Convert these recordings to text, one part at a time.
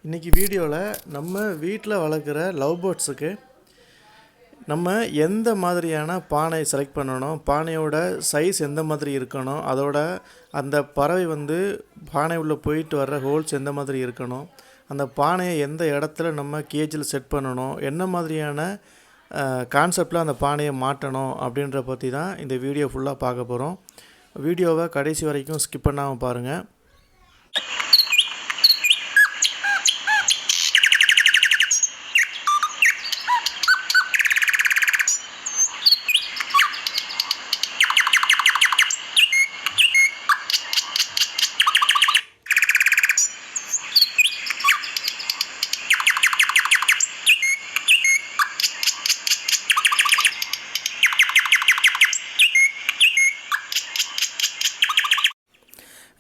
இன்றைக்கி வீடியோவில் நம்ம வீட்டில் வளர்க்குற லவ் பேர்ட்ஸுக்கு நம்ம எந்த மாதிரியான பானை செலக்ட் பண்ணணும், பானையோட சைஸ் எந்த மாதிரி இருக்கணும், அதோட அந்த பறவை பானை உள்ளே போயிட்டு வர்ற ஹோல்ஸ் எந்த மாதிரி இருக்கணும், அந்த பானையை எந்த இடத்துல நம்ம கேஜில் செட் பண்ணணும், என்ன மாதிரியான கான்செப்டில் அந்த பானையை மாட்டணும் அப்படின்ற பற்றி தான் இந்த வீடியோ ஃபுல்லாக பார்க்க போகிறோம். வீடியோவை கடைசி வரைக்கும் ஸ்கிப் பண்ணாமல் பாருங்கள்.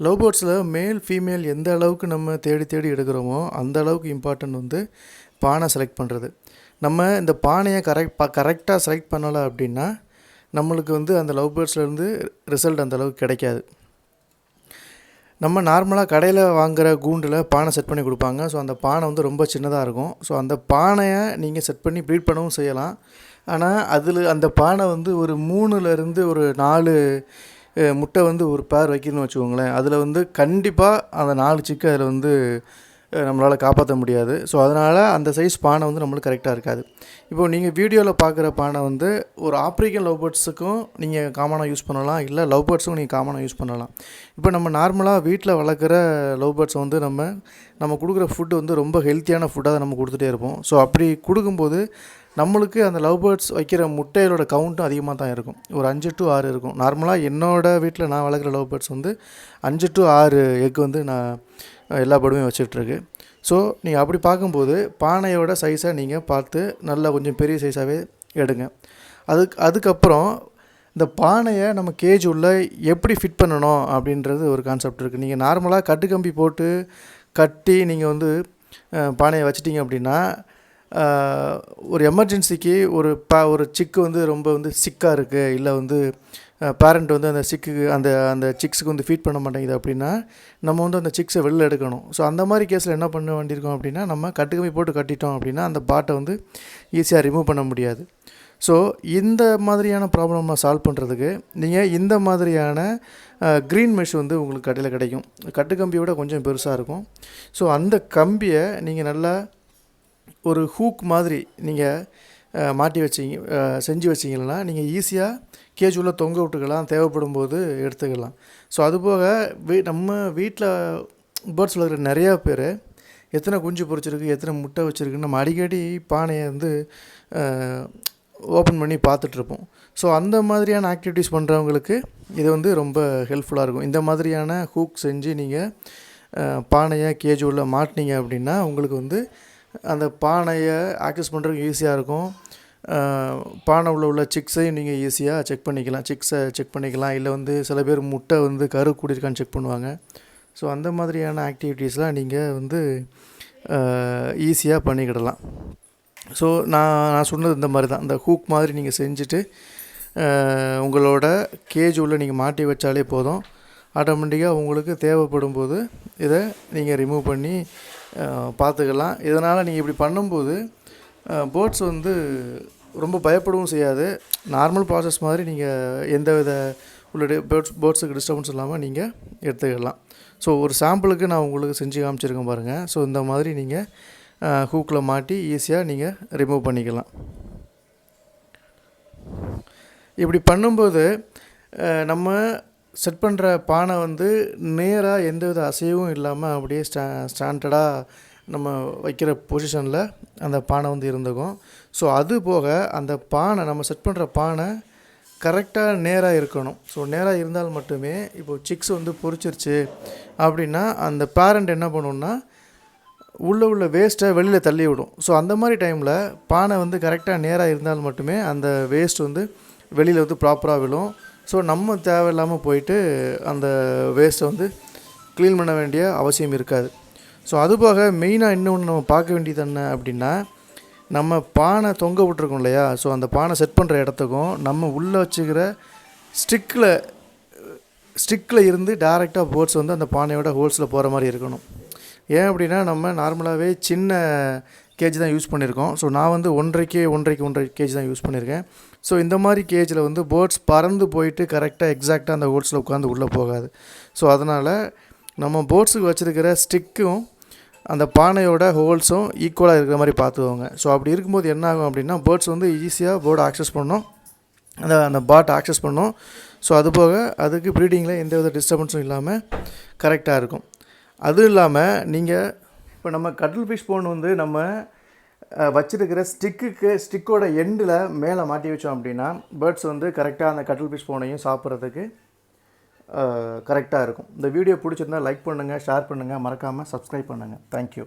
லவ் பேர்ட்ஸில் மேல் ஃபீமேல் எந்த அளவுக்கு நம்ம தேடி எடுக்கிறோமோ அந்த அளவுக்கு இம்பார்ட்டன்ட் பானை செலக்ட் பண்ணுறது. நம்ம இந்த பானையை கரெக்டாக செலக்ட் பண்ணலை அப்படின்னா நம்மளுக்கு அந்த லவ் பேர்ட்ஸ்லேருந்து ரிசல்ட் அந்த அளவுக்கு கிடைக்காது. நம்ம நார்மலாக கடையில் வாங்குகிற கூண்டில் பானை செட் பண்ணி கொடுப்பாங்க. ஸோ அந்த பானை ரொம்ப சின்னதாக இருக்கும். ஸோ அந்த பானையை நீங்கள் செட் பண்ணி ப்ரீட் பண்ணவும் செய்யலாம். ஆனால் அந்த பானை ஒரு 3லேருந்து ஒரு 4 முட்டை ஒரு பேர் வைக்கணும்னு வச்சுக்கோங்களேன். அதில் கண்டிப்பாக அந்த 4 சிக்கு அதில் நம்மளால் காப்பாற்ற முடியாது. ஸோ அதனால் அந்த சைஸ் பானை நம்மளுக்கு கரெக்டாக இருக்காது. இப்போது நீங்கள் வீடியோவில் பார்க்குற பானை ஒரு ஆப்ரிக்கன் லவ் பேர்ட்ஸுக்கும் நீங்கள் காமனாக யூஸ் பண்ணலாம், இல்லை லவ் பேர்ட்ஸுக்கும் நீங்கள் காமனாக யூஸ் பண்ணலாம். இப்போ நம்ம நார்மலாக வீட்டில் வளர்க்குற லவ் பேர்ட்ஸ் நம்ம கொடுக்குற ஃபுட்டு ரொம்ப ஹெல்த்தியான ஃபுட்டாக தான் நம்ம கொடுத்துட்டே இருப்போம். ஸோ அப்படி கொடுக்கும்போது நம்மளுக்கு அந்த லவ் பேர்ட்ஸ் வைக்கிற முட்டைகளோட கவுண்ட்டும் அதிகமாக தான் இருக்கும். ஒரு 5 to 6 இருக்கும். நார்மலாக என்னோடய வீட்டில் நான் வளர்க்குற லவ் பேர்ட்ஸ் 5 to 6 எக் நான் எல்லா பேர்டுமே வச்சிட்ருக்கு. ஸோ நீங்கள் அப்படி பார்க்கும்போது பானையோட சைஸை நீங்கள் பார்த்து நல்லா கொஞ்சம் பெரிய சைஸாகவே எடுங்க. அதுக்கப்புறம் இந்த பானையை நம்ம கேஜ் உள்ள எப்படி ஃபிட் பண்ணணும் அப்படின்றது ஒரு கான்செப்ட் இருக்குது. நீங்கள் நார்மலாக கட்டுக்கம்பி போட்டு கட்டி நீங்கள் பானையை வச்சிட்டிங்க அப்படின்னா ஒரு எமர்ஜென்சிக்கு ஒரு சிக்கு ரொம்ப சிக்காக இருக்குது, இல்லை பேரண்ட் அந்த சிக்குக்கு அந்த சிக்ஸுக்கு ஃபீட் பண்ண மாட்டேங்குது அப்படின்னா நம்ம அந்த சிக்ஸை வெளில எடுக்கணும். ஸோ அந்த மாதிரி கேஸில் என்ன பண்ண வேண்டியிருக்கோம் அப்படின்னா நம்ம கட்டுக்கம்பி போட்டு கட்டிட்டோம் அப்படின்னா அந்த பாட்டை ஈஸியாக ரிமூவ் பண்ண முடியாது. ஸோ இந்த மாதிரியான ப்ராப்ளமை சால்வ் பண்ணுறதுக்கு நீங்கள் இந்த மாதிரியான க்ரீன் மெஷ் உங்களுக்கு கடையில் கிடைக்கும். கட்டுக்கம்பியோட கொஞ்சம் பெருசாக இருக்கும். ஸோ அந்த கம்பியை நீங்கள் நல்லா ஒரு ஹூக் மாதிரி நீங்கள் மாட்டி செஞ்சு வச்சிங்கன்னா நீங்கள் ஈஸியாக கேஜ் உள்ள தொங்க விட்டுக்கலாம், தேவைப்படும் போது எடுத்துக்கலாம். ஸோ அதுபோக நம்ம வீட்டில் பேர்ட்ஸ் வளர்க்குற நிறையா பேர் எத்தனை குஞ்சு பொரிச்சிருக்கு, எத்தனை முட்டை வச்சுருக்குன்னு நம்ம அடிக்கடி பானையை ஓப்பன் பண்ணி பார்த்துட்ருப்போம். ஸோ அந்த மாதிரியான ஆக்டிவிட்டீஸ் பண்ணுறவங்களுக்கு இது ரொம்ப ஹெல்ப்ஃபுல்லாக இருக்கும். இந்த மாதிரியான ஹூக் செஞ்சு நீங்கள் பானையை கேஜ் உள்ள மாட்டினீங்க அப்படின்னா உங்களுக்கு அந்த பானையை ஆக்சஸ் பண்ணுறதுக்கு ஈஸியாக இருக்கும். பானை உள்ள சிக்ஸையும் நீங்கள் ஈஸியாக சிக்ஸை செக் பண்ணிக்கலாம். இல்லை சில பேர் முட்டை கரு கூடியிருக்கான்னு செக் பண்ணுவாங்க. ஸோ அந்த மாதிரியான ஆக்டிவிட்டீஸ்லாம் நீங்கள் ஈஸியாக பண்ணிக்கிடலாம். ஸோ நான் சொன்னது இந்த மாதிரி தான். இந்த ஹூக் மாதிரி நீங்கள் செஞ்சுட்டு உங்களோட கேஜ் உள்ள நீங்கள் மாட்டி வச்சாலே போதும். ஆட்டோமேட்டிக்காக உங்களுக்கு தேவைப்படும் போது இதை நீங்கள் ரிமூவ் பண்ணி பார்த்துக்கலாம். இதனால் நீங்கள் இப்படி பண்ணும்போது பேர்ட்ஸ் ரொம்ப பயப்படவும் செய்யாது. நார்மல் ப்ராசஸ் மாதிரி நீங்கள் எந்த வித பேர்ட்ஸுக்கு டிஸ்டர்பன்ஸ் இல்லாமல் நீங்கள் எடுத்துக்கலாம். ஸோ ஒரு சாம்பிளுக்கு நான் உங்களுக்கு செஞ்சு காமிச்சிருக்கேன் பாருங்கள். ஸோ இந்த மாதிரி நீங்கள் ஹூக்கில் மாட்டி ஈஸியாக நீங்கள் ரிமூவ் பண்ணிக்கலாம். இப்படி பண்ணும்போது நம்ம செட் பண்ணுற பானை நேராக எந்தவித அசைவும் இல்லாமல் அப்படியே ஸ்டாண்டர்டாக நம்ம வைக்கிற பொசிஷனில் அந்த பானை இருந்துக்கும். ஸோ அது போக அந்த பானை நம்ம செட் பண்ணுற பானை கரெக்டாக நேராக இருக்கணும். ஸோ நேராக இருந்தால் மட்டுமே இப்போது சிக்ஸ் பொரிச்சிருச்சு அப்படின்னா அந்த பேரண்ட் என்ன பண்ணுன்னா உள்ள வேஸ்ட்டை வெளியில் தள்ளி விடும். ஸோ அந்த மாதிரி டைமில் பானை கரெக்டாக நேராக இருந்தால் மட்டுமே அந்த வேஸ்ட் வெளியில் ப்ராப்பராக விழும். ஸோ நம்ம தேவையில்லாமல் போயிட்டு அந்த வேஸ்ட்டை க்ளீன் பண்ண வேண்டிய அவசியம் இருக்காது. ஸோ அதுபோக மெயினாக இன்னொன்று நம்ம பார்க்க வேண்டியது என்ன அப்படின்னா நம்ம பானை தொங்க விட்ருக்கோம் இல்லையா. ஸோ அந்த பானை செட் பண்ணுற இடத்துக்கும் நம்ம உள்ளே வச்சுக்கிற ஸ்டிக்கில் இருந்து டேரெக்டாக பேர்ட்ஸ் அந்த பானையோட ஹோல்ஸில் போகிற மாதிரி இருக்கணும். ஏன் அப்படின்னா நம்ம நார்மலாகவே சின்ன கேஜ் தான் யூஸ் பண்ணியிருக்கோம். ஸோ நான் வந்து 1.5 கேஜ் தான் யூஸ் பண்ணியிருக்கேன். ஸோ இந்த மாதிரி கேஜில் வந்து பேர்ட்ஸ் பறந்து போயிட்டு கரெக்டாக எக்ஸாக்டாக அந்த ஹோல்ஸில் உட்காந்து உள்ளே போகாது. ஸோ அதனால் நம்ம பேர்ட்ஸுக்கு வச்சுருக்கிற ஸ்டிக்கும் அந்த பானையோட ஹோல்ஸும் ஈக்குவலாக இருக்கிற மாதிரி பார்த்துக்கோங்க. ஸோ அப்படி இருக்கும்போது என்ன ஆகும் அப்படின்னா பேர்ட்ஸ் வந்து ஈஸியாக பேர்டை ஆக்சஸ் பண்ணணும், அந்த பாட்டை ஆக்சஸ் பண்ணணும். ஸோ அதுபோக அதுக்கு ப்ரீடிங்கில் எந்த வித டிஸ்டர்பன்ஸும் இல்லாமல் கரெக்டாக இருக்கும். அதுவும் இல்லாமல் நீங்கள் இப்போ நம்ம கட்டில் ஃபிஷ் போன் வந்து நம்ம வச்சுருக்கிற ஸ்டிக்கோட எண்டில் மேலே மாட்டி வச்சோம் அப்படின்னா பேர்ட்ஸ் வந்து கரெக்டாக அந்த கட்டில் ஃபிஷ் போனையும் சாப்பிட்றதுக்கு கரெக்டாக இருக்கும். இந்த வீடியோ பிடிச்சிருந்தால் லைக் பண்ணுங்கள், ஷேர் பண்ணுங்கள், மறக்காமல் சப்ஸ்கிரைப் பண்ணுங்கள். தேங்க்யூ.